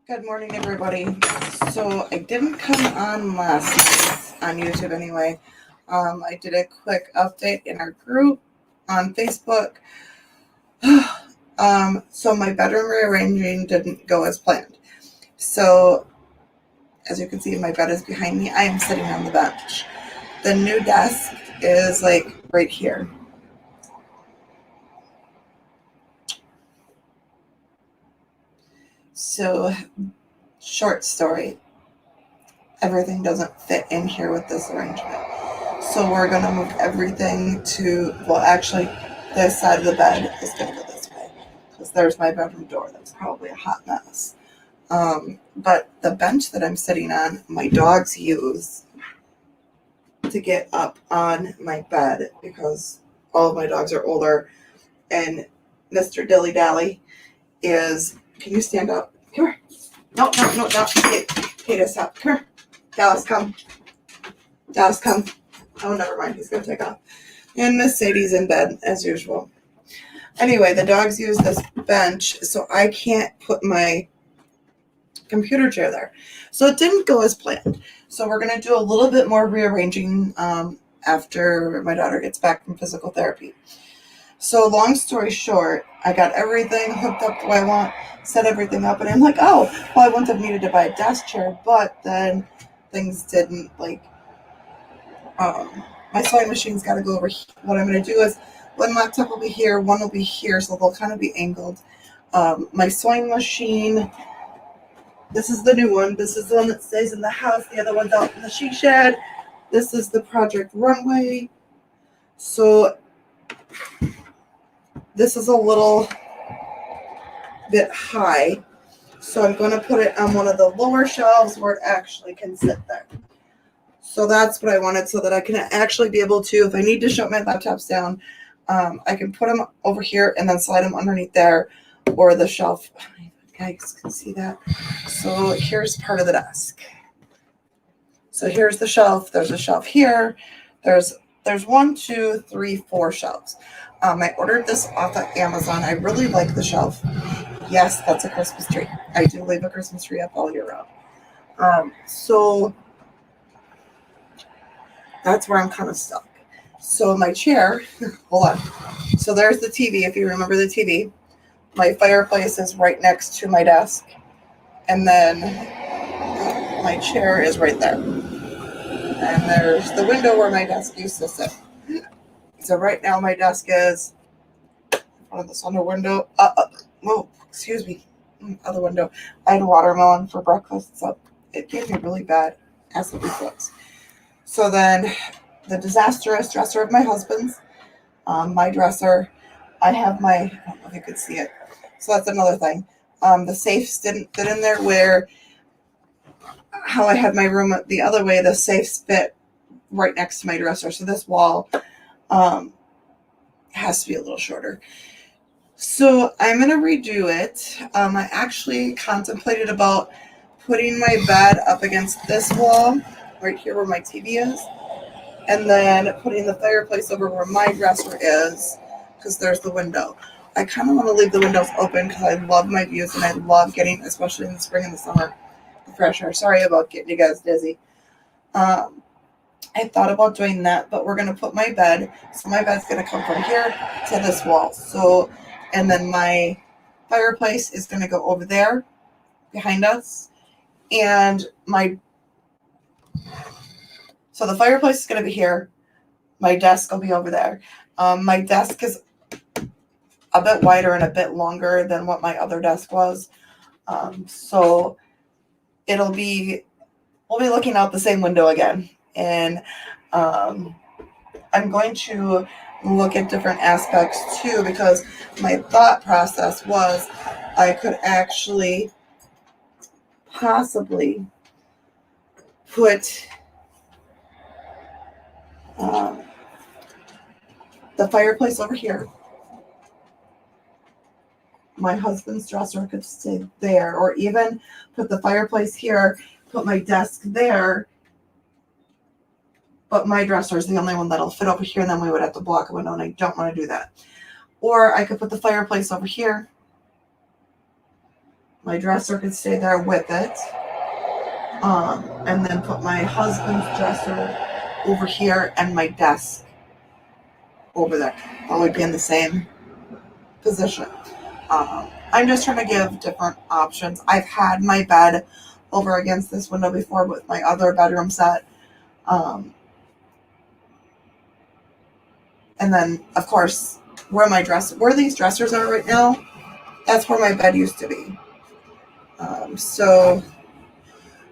Good morning, everybody. So I didn't come on last night on YouTube anyway. I did a quick update in our group on Facebook. So my bedroom rearranging didn't go as planned. So as you can see, my bed is behind me. I am sitting on the bench. The new desk is like right here. So, short story, everything doesn't fit in here with this arrangement. So we're going to move everything to, well, actually, this side of the bed is going to go this way. Because there's my bedroom door. That's probably a hot mess. But the bench that I'm sitting on, my dogs use to get up on my bed because all of my dogs are older. And Mr. Dilly Dally is, can you stand up? Come here. No. Hey, stop. Come here. Dallas, come. Oh, never mind. He's going to take off. And Miss Sadie's in bed, as usual. Anyway, the dogs use this bench, so I can't put my computer chair there. So it didn't go as planned. So we're going to do a little bit more rearranging after my daughter gets back from physical therapy. So long story short, I got everything hooked up the way I want, set everything up, and I'm like, oh, well, I wouldn't have needed to buy a desk chair, but then things didn't, like, my sewing machine's got to go over here. What I'm going to do is one laptop will be here, one will be here, so they'll kind of be angled. My sewing machine, this is the new one. This is the one that stays in the house. The other one's out in the she shed. This is the Project Runway. So this is a little bit high, so I'm going to put it on one of the lower shelves where it actually can sit there. So that's what I wanted, so that I can actually be able to, if I need to shut my laptops down, I can put them over here and then slide them underneath there, or the shelf. You guys can see that. So here's part of the desk. So here's the shelf. There's a shelf here. There's 1, 2, 3, 4 shelves. I ordered this off of Amazon. I really like the shelf. Yes, that's a Christmas tree. I do leave a Christmas tree up all year round. So that's where I'm kind of stuck. So my chair, hold on. So there's the TV, if you remember the TV. My fireplace is right next to my desk. And then my chair is right there. And there's the window where my desk used to sit. So right now my desk is in front of this other window. Excuse me. Other window. I had a watermelon for breakfast, so it gave me really bad acid reflux. So then the disastrous dresser of my husband's, my dresser. I have my, I don't know if you could see it. So that's another thing. The safes didn't fit in there where how I had my room the other way. The safes fit right next to my dresser. So this wall has to be a little shorter. So I'm going to redo it. I actually contemplated about putting my bed up against this wall right here where my TV is, and then putting the fireplace over where my dresser is, because there's the window. I kind of want to leave the windows open because I love my views, and I love getting, especially in the spring and the summer, the fresh air. Sorry about getting you guys dizzy. I thought about doing that, but we're going to put my bed, so my bed's going to come from here to this wall. So, and then my fireplace is going to go over there behind us, and so the fireplace is going to be here. My desk will be over there. My desk is a bit wider and a bit longer than what my other desk was. So we'll be looking out the same window again. And I'm going to look at different aspects too, because my thought process was I could actually possibly put the fireplace over here. My husband's dresser could stay there, or even put the fireplace here, put my desk there, but my dresser is the only one that'll fit over here, and then we would have to block a window, and I don't want to do that. Or I could put the fireplace over here, My dresser could stay there with it. And then put my husband's dresser over here and my desk over there. That would be in the same position. I'm just trying to give different options. I've had my bed over against this window before with my other bedroom set. And then, of course, where these dressers are right now, that's where my bed used to be. So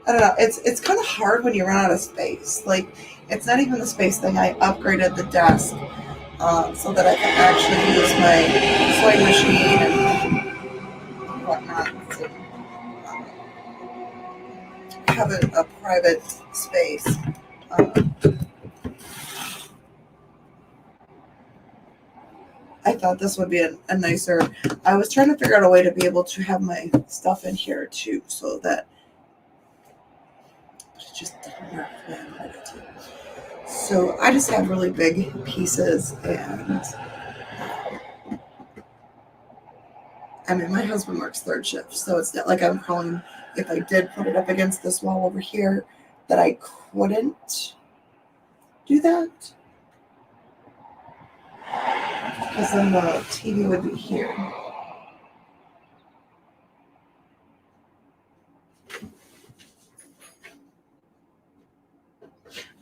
I don't know. It's kind of hard when you run out of space. Like, it's not even the space thing. I upgraded the desk so that I can actually use my sewing machine and whatnot. So, have a private space. I thought this would be a nicer. I was trying to figure out a way to be able to have my stuff in here too, so that it just didn't work the way I wanted it to. So I just have really big pieces, and I mean, my husband works third shift, so it's not like I'm calling. If I did put it up against this wall over here, that I couldn't do that. Because then the TV would be here.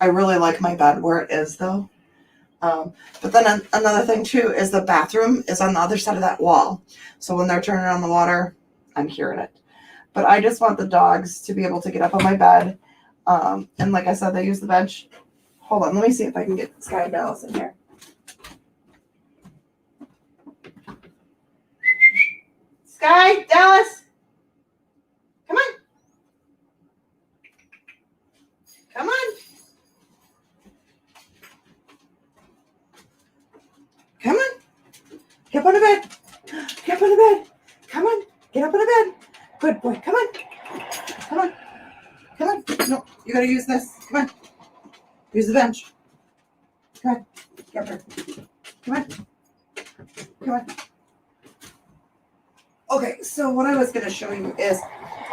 I really like my bed where it is, though. But then another thing, too, is the bathroom is on the other side of that wall. So when they're turning on the water, I'm hearing it. But I just want the dogs to be able to get up on my bed. And like I said, they use the bench. Hold on, let me see if I can get Sky and Dallas in here. Sky, Dallas, come on. Come on. Come on. Get up on the bed. Get up on the bed. Come on. Get up on the bed. Good boy. Come on. Come on. Come on. No, you gotta use this. Come on. Use the bench. Come on. Get her. Come on. Come on. Okay, so what I was going to show you is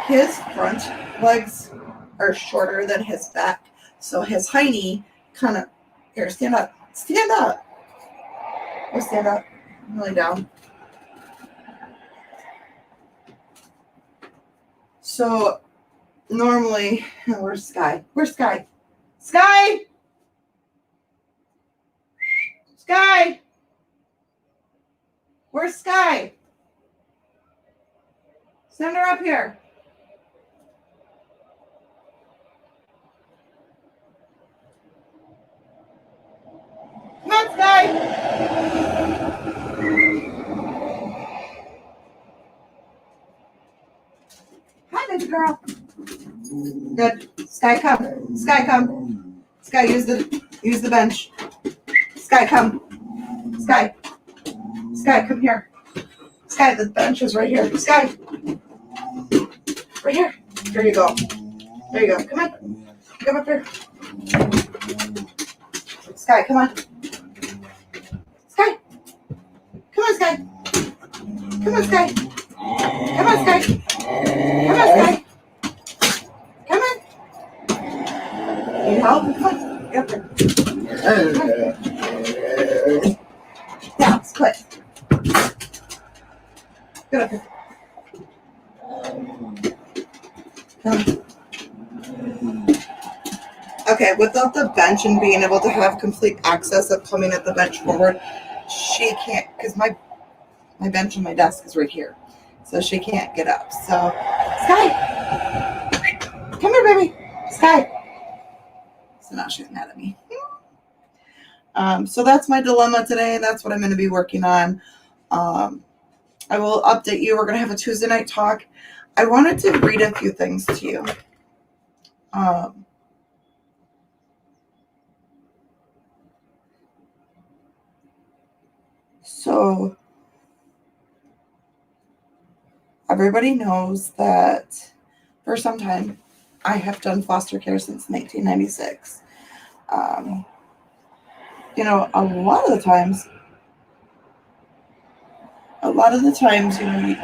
his front legs are shorter than his back. So his hiney kind of, here, stand up. Stand up. Oh, stand up. Lay down. So normally, where's Sky? Where's Sky? Sky! Sky! Where's Sky? Send her up here. Come on, Sky. Hi, baby girl. Good. Sky, come. Sky, come. Sky, use the bench. Sky, come. Sky. Sky, come here. Sky, the bench is right here. Sky. Right here. There you go. There you go. Come on. Come up here. Sky, come on. Sky. Come on, Sky. Come on, Sky. Come on, Sky. Come on, Sky. Come on. Need help? Come on. Get up there. Down. Quit. Get up here. Okay, without the bench and being able to have complete access of coming at the bench forward, she can't, because my bench and my desk is right here. So she can't get up. So, Sky, come here, baby. Sky. So now she's mad at me. So that's my dilemma today. That's what I'm going to be working on. I will update you. We're going to have a Tuesday night talk. I wanted to read a few things to you. So everybody knows that for some time I have done foster care since 1996. You know, a lot of the lot of the times,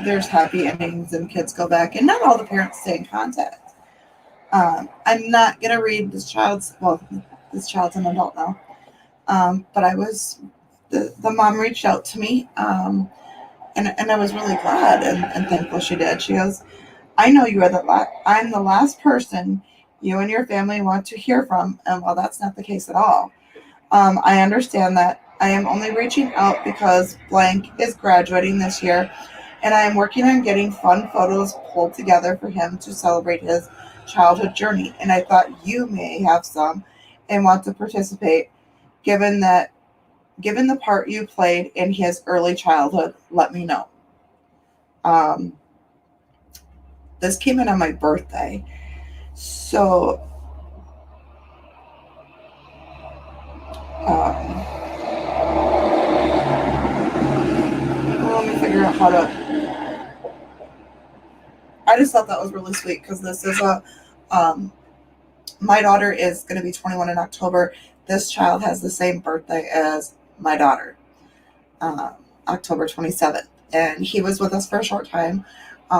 there's happy endings and kids go back, and not all the parents stay in contact. I'm not gonna read this child's. Well, this child's an adult now. But the mom reached out to me, and I was really glad and thankful she did. She goes, "I know you are I'm the last person you and your family want to hear from, and well, that's not the case at all. I understand that I am only reaching out because blank is graduating this year, and I am working on getting fun photos pulled together for him to celebrate his childhood journey. And I thought you may have some and want to participate. Given the part you played in his early childhood, let me know." Um, this came in on my birthday, so let me figure out how to. I just thought that was really sweet because this is my daughter is going to be 21 in October. This child has the same birthday as my daughter, October 27th. And he was with us for a short time.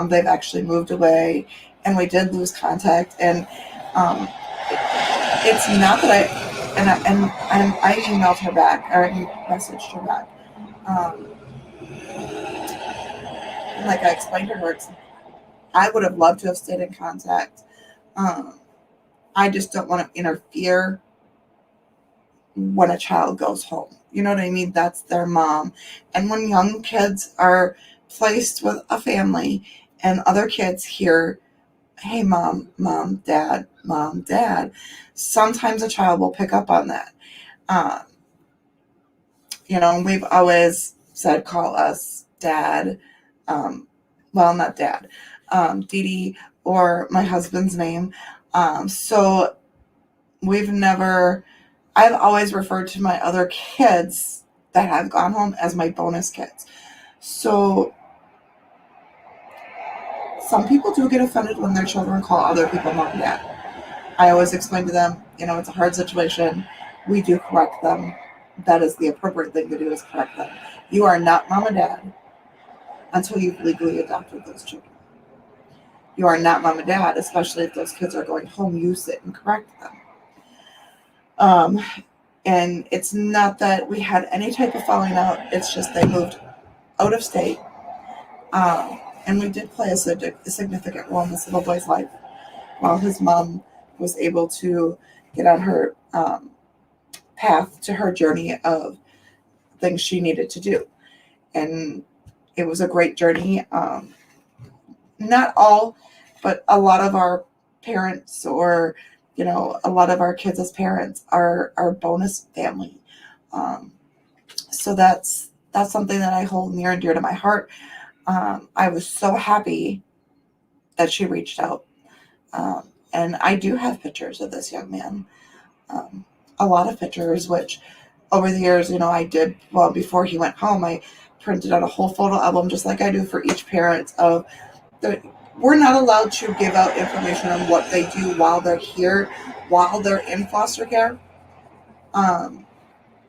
They've actually moved away, and we did lose contact. And it's not that I emailed her back, or I messaged her back. Like I explained to her, I would have loved to have stayed in contact. I just don't want to interfere when a child goes home. You know what I mean? That's their mom. And when young kids are placed with a family and other kids hear, "Hey, mom, dad, sometimes a child will pick up on that. We've always said, call us dad. Well, not dad, Dee or my husband's name. So I've always referred to my other kids that have gone home as my bonus kids. So some people do get offended when their children call other people mom and dad. I always explain to them, it's a hard situation. We do correct them. That is the appropriate thing to do, is correct them. You are not mom and dad until you've legally adopted those children. You are not mom and dad, especially if those kids are going home. You sit and correct them. And it's not that we had any type of falling out. It's just they moved out of state. And we did play a significant role in this little boy's life while his mom was able to get on her path to her journey of things she needed to do. And it was a great journey. Not all, but a lot of our parents, or a lot of our kids as parents, are bonus family. So that's something that I hold near and dear to my heart. I was so happy that she reached out. And I do have pictures of this young man. A lot of pictures, which over the years, I did, well, before he went home, I printed out a whole photo album, just like I do for each parent. We're not allowed to give out information on what they do while they're here, while they're in foster care.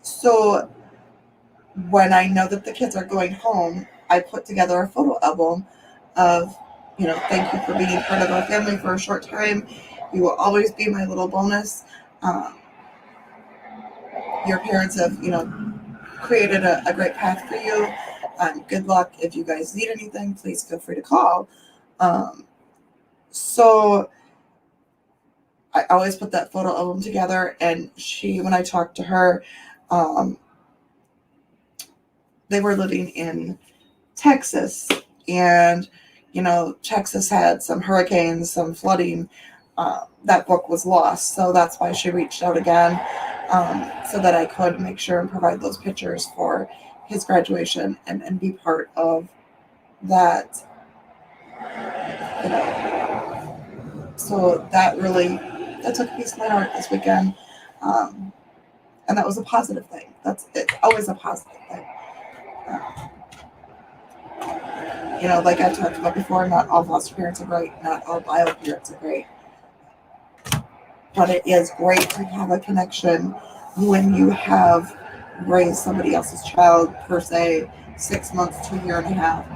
So when I know that the kids are going home, I put together a photo album of, thank you for being part of our family for a short time. You will always be my little bonus. Your parents have, created a great path for you. Good luck. If you guys need anything, please feel free to call. So I always put that photo album together, and when I talked to her, they were living in Texas, and Texas had some hurricanes, some flooding. That book was lost, so that's why she reached out again, so that I could make sure and provide those pictures for his graduation and be part of that. So that took a piece of my heart this weekend, and that was a positive thing. It's always a positive thing. Like I talked about before, not all foster parents are great, not all bio parents are great, but it is great to have a connection when you have raised somebody else's child, per se, 6 months to a year and a half.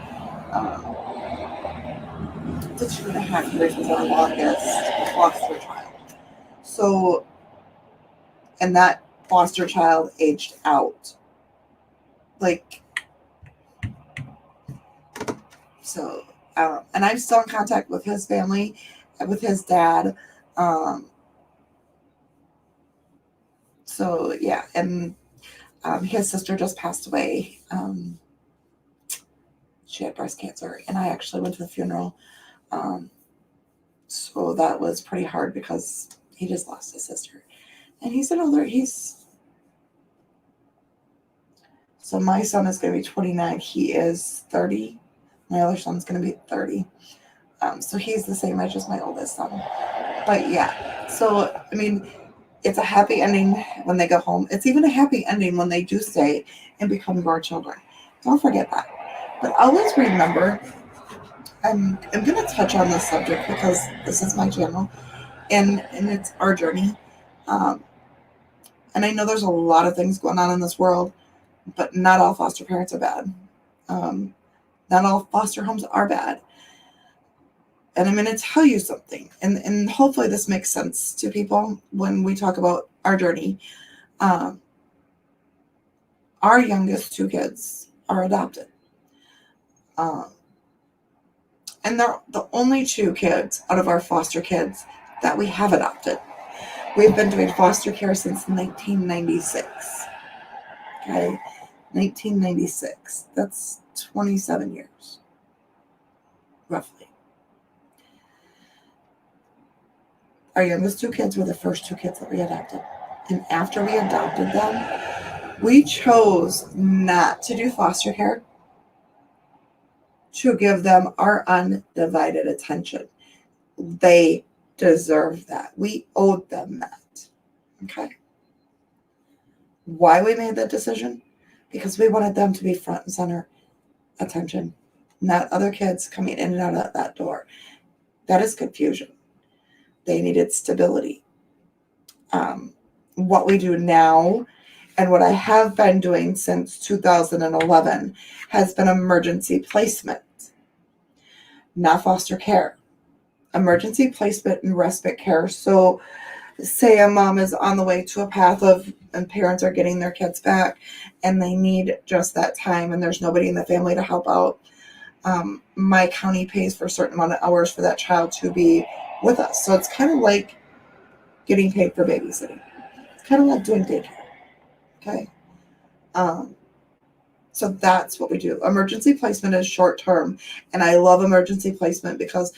The 2.5 years was our longest foster child. So, and that foster child aged out. Like, so, and I'm still in contact with his family, with his dad. So, yeah, and his sister just passed away. She had breast cancer, and I actually went to the funeral. So that was pretty hard because he just lost his sister. And he's an older, so my son is going to be 29. He is 30. My other son's going to be 30. So he's the same age as my oldest son. But yeah, so, I mean, it's a happy ending when they go home. It's even a happy ending when they do stay and become your children. Don't forget that. But always remember, I'm going to touch on this subject because this is my channel and it's our journey. And I know there's a lot of things going on in this world, but not all foster parents are bad. Not all foster homes are bad. And I'm going to tell you something, and hopefully this makes sense to people when we talk about our journey. Our youngest 2 kids are adopted. And they're the only 2 kids out of our foster kids that we have adopted. We've been doing foster care since 1996. Okay, 1996. That's 27 years, roughly. Our youngest 2 kids were the first 2 kids that we adopted. And after we adopted them, we chose not to do foster care, to give them our undivided attention. They deserve that. We owed them that. Okay? Why we made that decision? Because we wanted them to be front and center attention, not other kids coming in and out of that door. That is confusion. They needed stability. What we do now and what I have been doing since 2011 has been emergency placement, not foster care. Emergency placement and respite care. So say a mom is on the way to a path of, and parents are getting their kids back and they need just that time and there's nobody in the family to help out. My county pays for a certain amount of hours for that child to be with us. So it's kind of like getting paid for babysitting. It's kind of like doing daycare. Okay. So that's what we do. Emergency placement is short term. And I love emergency placement because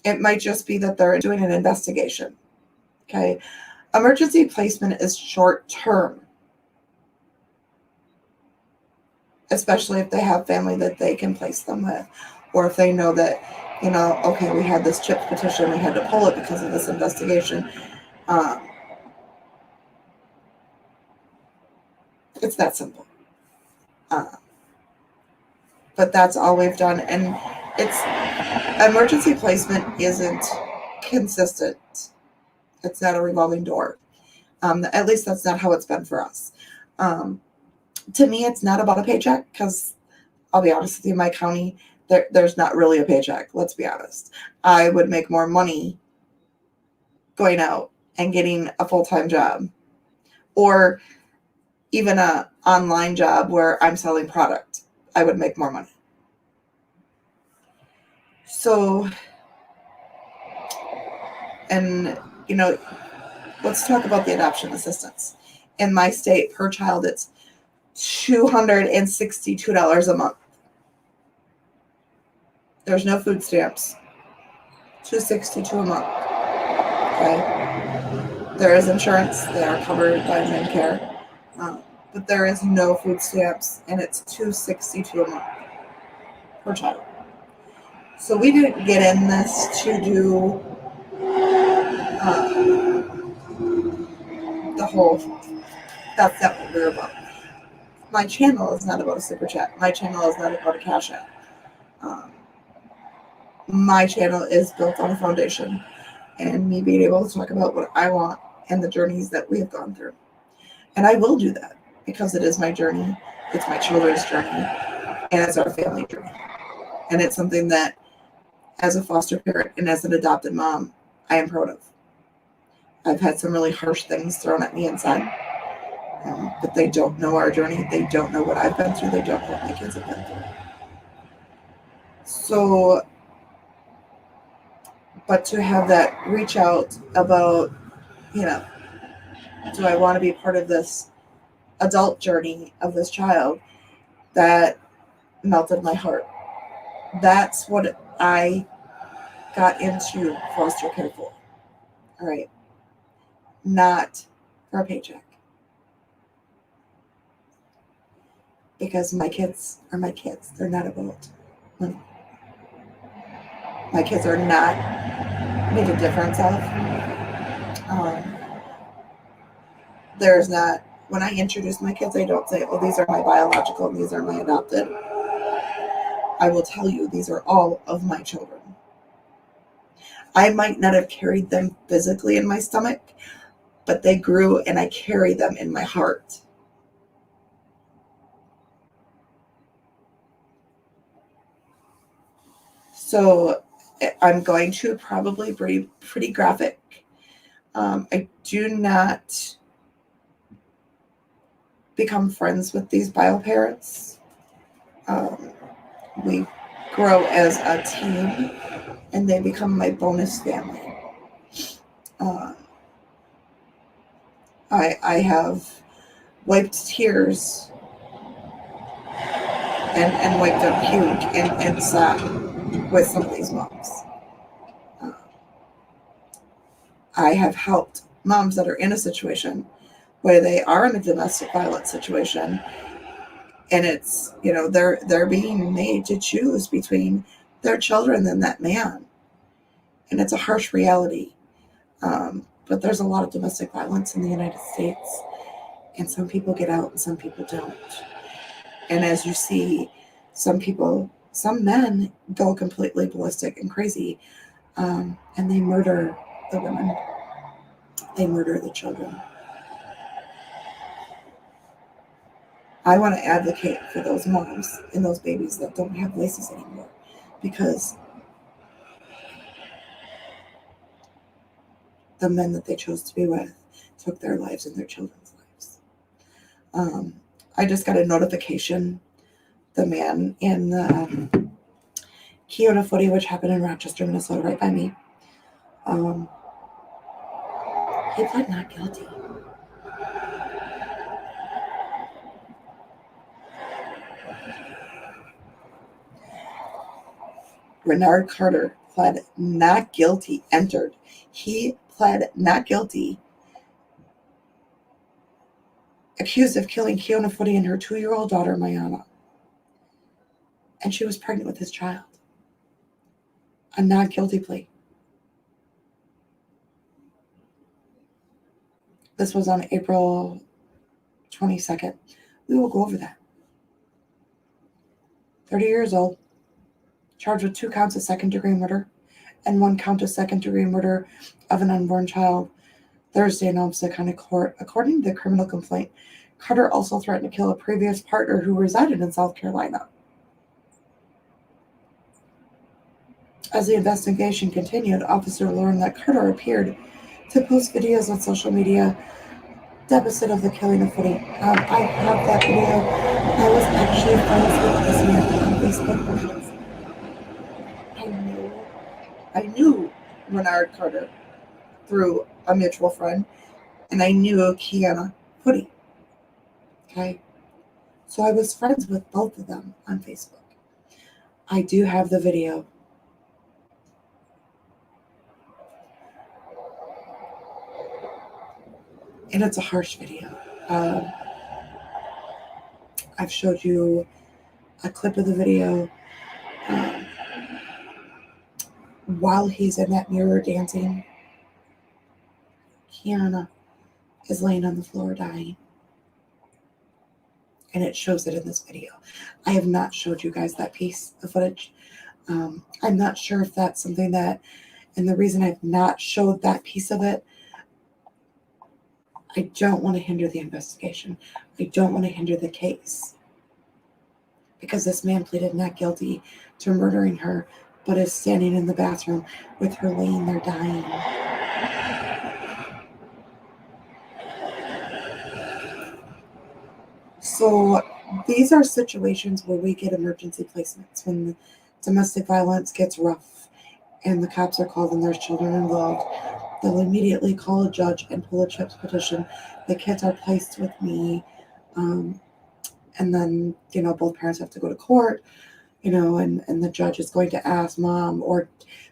it might just be that they're doing an investigation. Okay. Emergency placement is short term, especially if they have family that they can place them with, or if they know that, okay, we had this CHIP petition, we had to pull it because of this investigation. It's that simple. But that's all we've done. And it's emergency placement isn't consistent. It's not a revolving door. At least that's not how it's been for us. To me, it's not about a paycheck because I'll be honest with you, my county, there's not really a paycheck. Let's be honest. I would make more money going out and getting a full-time job or even an online job where I'm selling product. I would make more money. So, and let's talk about the adoption assistance. In my state, per child, it's $262 a month. There's no food stamps. $262 a month. Okay. There is insurance. They are covered by Medicare. But there is no food stamps, and it's $262 a month per child. So we didn't get in this to do the whole, that's not what we're about. My channel is not about a super chat. My channel is not about a cash app. My channel is built on a foundation and me being able to talk about what I want and the journeys that we have gone through. And I will do that because it is my journey. It's my children's journey. and it's our family journey. And it's something that, as a foster parent and as an adopted mom, I am proud of. I've had some really harsh things thrown at me inside, but they don't know our journey. They don't know what I've been through. They don't know what my kids have been through. So, but to have that reach out about, do I want to be part of this adult journey of this child, that melted my heart. That's what I got into foster care for. All right. Not for a paycheck. Because my kids are my kids. They're not about money. My kids are not made a difference of. There's not, when I introduce my kids, I don't say, oh, these are my biological and these are my adopted. I will tell you, these are all of my children. I might not have carried them physically in my stomach, but they grew and I carry them in my heart. So I'm going to probably be pretty graphic. I do not become friends with these bio parents. We grow as a team and they become my bonus family. I have wiped tears and wiped up puke and sat with some of these moms. I have helped moms that are in a situation where they are in a domestic violence situation, and it's, they're being made to choose between their children and that man. And it's a harsh reality. But there's a lot of domestic violence in the United States, and some people get out and some people don't. And as you see, some men go completely ballistic and crazy, and they murder the women. They murder the children. I want to advocate for those moms and those babies that don't have voices anymore, because the men that they chose to be with took their lives and their children's lives. I just got a notification. The man in the Keona Footy, which happened in Rochester, Minnesota, right by me, he pled not guilty. Renard Carter pled not guilty, entered. He pled not guilty, accused of killing Keona Footy and her 2-year-old daughter, Mayana. And she was pregnant with his child. A not guilty plea. This was on April 22nd. We will go over that. 30 years old, charged with 2 counts of second-degree murder and 1 count of second-degree murder of an unborn child. Thursday in Olmsted County Court. According to the criminal complaint, Carter also threatened to kill a previous partner who resided in South Carolina. As the investigation continued, officers learned that Carter appeared to post videos on social media deficit of the killing of Footy. I have that video. I was actually friends with this man on Facebook. I knew Renard Carter through a mutual friend, and I knew Keona Footy. Okay, so I was friends with both of them on Facebook. I do have the video. And it's a harsh video. I've showed you a clip of the video while he's in that mirror dancing. Keona is laying on the floor dying. And it shows it in this video. I have not showed you guys that piece of footage. I'm not sure if that's something that, and the reason I've not showed that piece of it, I don't want to hinder the investigation. I don't want to hinder the case. because this man pleaded not guilty to murdering her, but is standing in the bathroom with her laying there dying. So these are situations where we get emergency placements when the domestic violence gets rough and the cops are called and there's children involved. They'll immediately call a judge and pull a CHIPS petition. The kids are placed with me. And then, both parents have to go to court, and the judge is going to ask mom or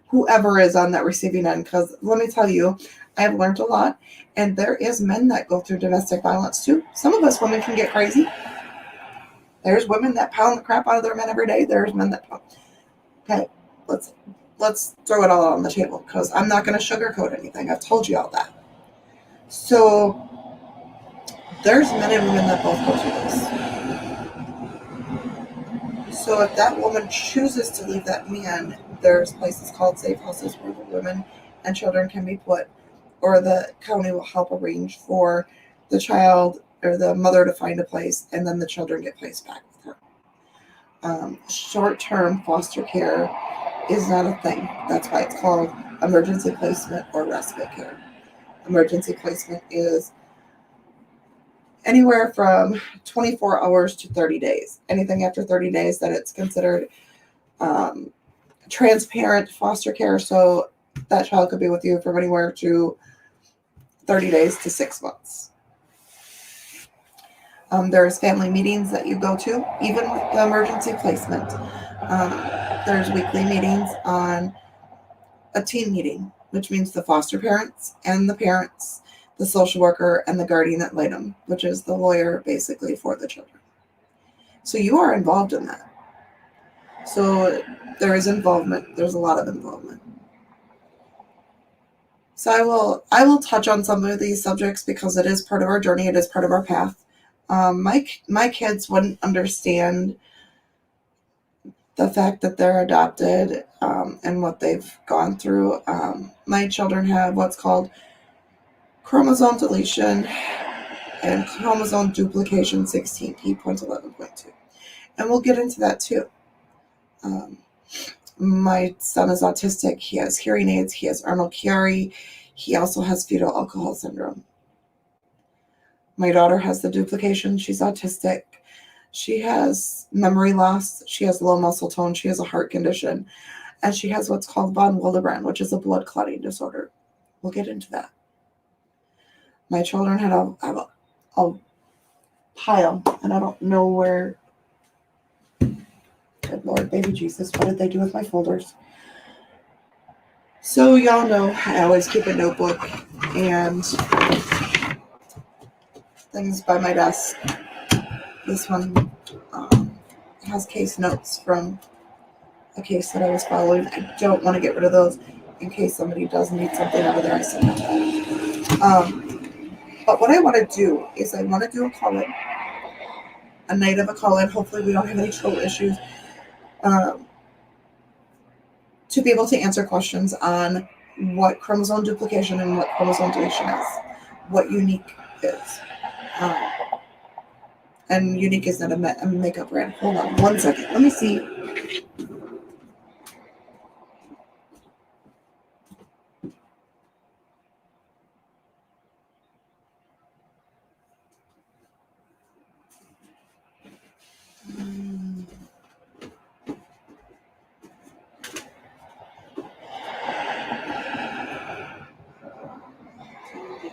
whoever is on that receiving end. Because let me tell you, I've learned a lot. And there is men that go through domestic violence too. Some of us women can get crazy. There's women that pound the crap out of their men every day. There's men that pound. Okay, let's throw it all on the table because I'm not going to sugarcoat anything. I've told you all that. So there's men and women that both go through this. So if that woman chooses to leave that man, there's places called safe houses where the women and children can be put, or the county will help arrange for the child or the mother to find a place, and then the children get placed back with her. Short-term foster care is not a thing. That's why it's called emergency placement or respite care. Emergency placement is anywhere from 24 hours to 30 days. Anything after 30 days, then it's considered transparent foster care. So that child could be with you from anywhere to 30 days to 6 months. There's family meetings that you go to, even with the emergency placement. There's weekly meetings on a team meeting, which means the foster parents and the parents, the social worker, and the guardian ad litem, which is the lawyer basically for the children. So you are involved in that. So there is involvement. There's a lot of involvement. So I will touch on some of these subjects because it is part of our journey. It is part of our path. My kids wouldn't understand the fact that they're adopted and what they've gone through. My children have what's called chromosome deletion and chromosome duplication 16p.11.2. And we'll get into that too. My son is autistic. He has hearing aids. He has Arnold-Chiari. He also has fetal alcohol syndrome. My daughter has the duplication. She's autistic. She has memory loss. She has low muscle tone. She has a heart condition. And she has what's called von Willebrand, which is a blood clotting disorder. We'll get into that. My children had a pile, and I don't know where. Good Lord, baby Jesus, what did they do with my folders? So y'all know I always keep a notebook and things by my desk. This one has case notes from a case that I was following. I don't want to get rid of those in case somebody does need something out of there. I send it to them. But what I want to do is I want to do a call-in, a night of a call-in. Hopefully we don't have any troll issues. To be able to answer questions on what chromosome duplication and what chromosome deletion is, what unique is. And unique is not a makeup brand. Hold on 1 second. Let me see.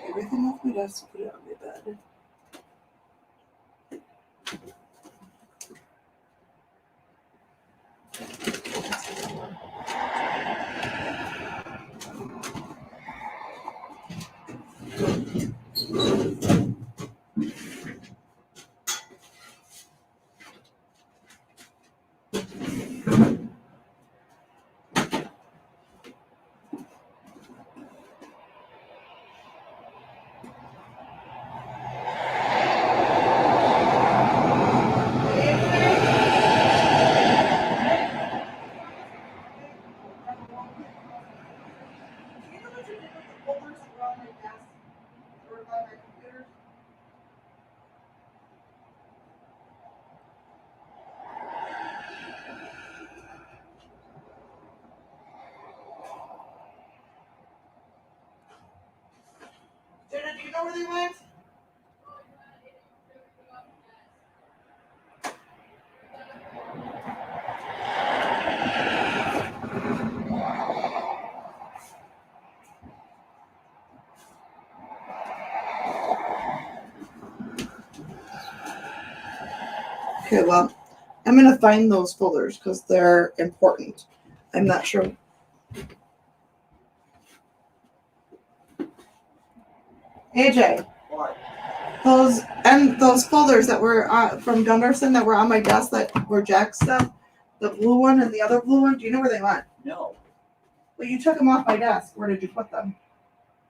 Everything off my desk, put it on my bed. know where they went? Okay, well, I'm going to find those folders because they're important. I'm not sure. AJ, What? those folders that were from Gunderson that were on my desk that were Jack's stuff, the blue one and the other blue one, do you know where they went? No. Well, you took them off my desk. Where did you put them?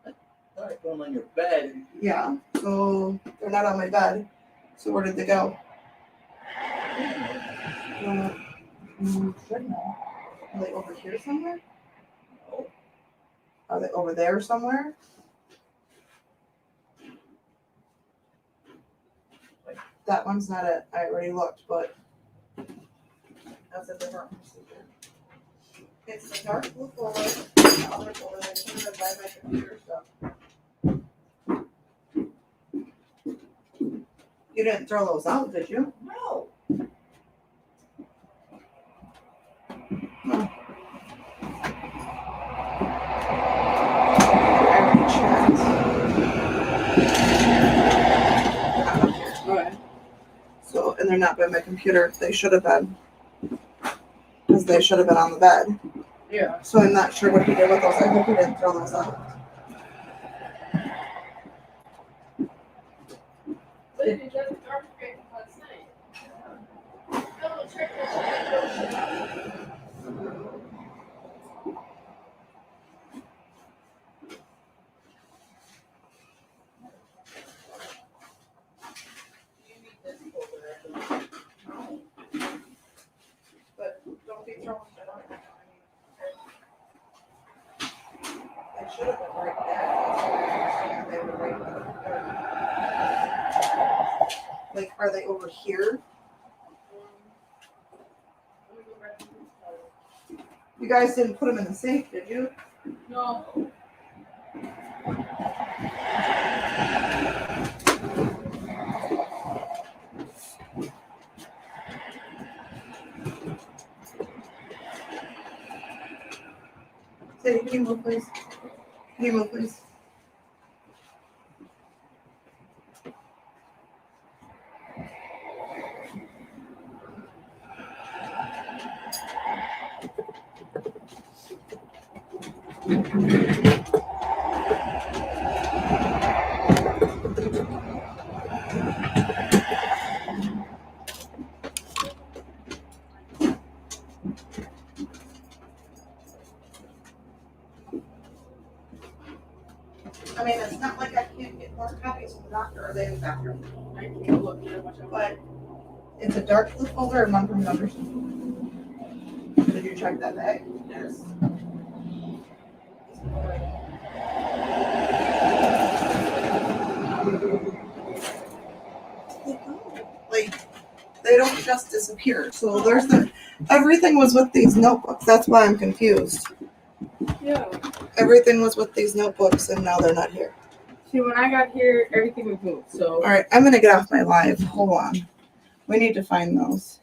I thought I put them on your bed. Yeah, so they're not on my bed. So where did they go? You should know. Are they over here somewhere? No. Are they over there somewhere? That one's not it. I already looked, but that's a different procedure. It's the dark blue folder. The other folder that I put by my computer stuff. You didn't throw those out, did you? No. No. I already checked. Alright. So, and they're not by my computer. They should have been. Because they should have been on the bed. Yeah. So I'm not sure what he did with those. I hope he didn't throw those out. What did you do with the arbitrator last night? Double check that. But don't be throwing shit on it. They should have been right there. That's what I understand. They were right there. Like, are they over here? You guys didn't put them in the safe, did you? No. Say, can you move, please? Can you move, please? I mean, it's not like I can't get more copies from the doctor. Are they in the bathroom? I can't look at much of But it's a dark blue folder and one from Gunderson. Did you check that bag? Yes. Like, they don't just disappear. So there's everything was with these notebooks. That's why I'm confused. Yeah. Everything was with these notebooks and now they're not here. See, when I got here, everything was moved. So. All right, I'm gonna get off my live. Hold on. We need to find those.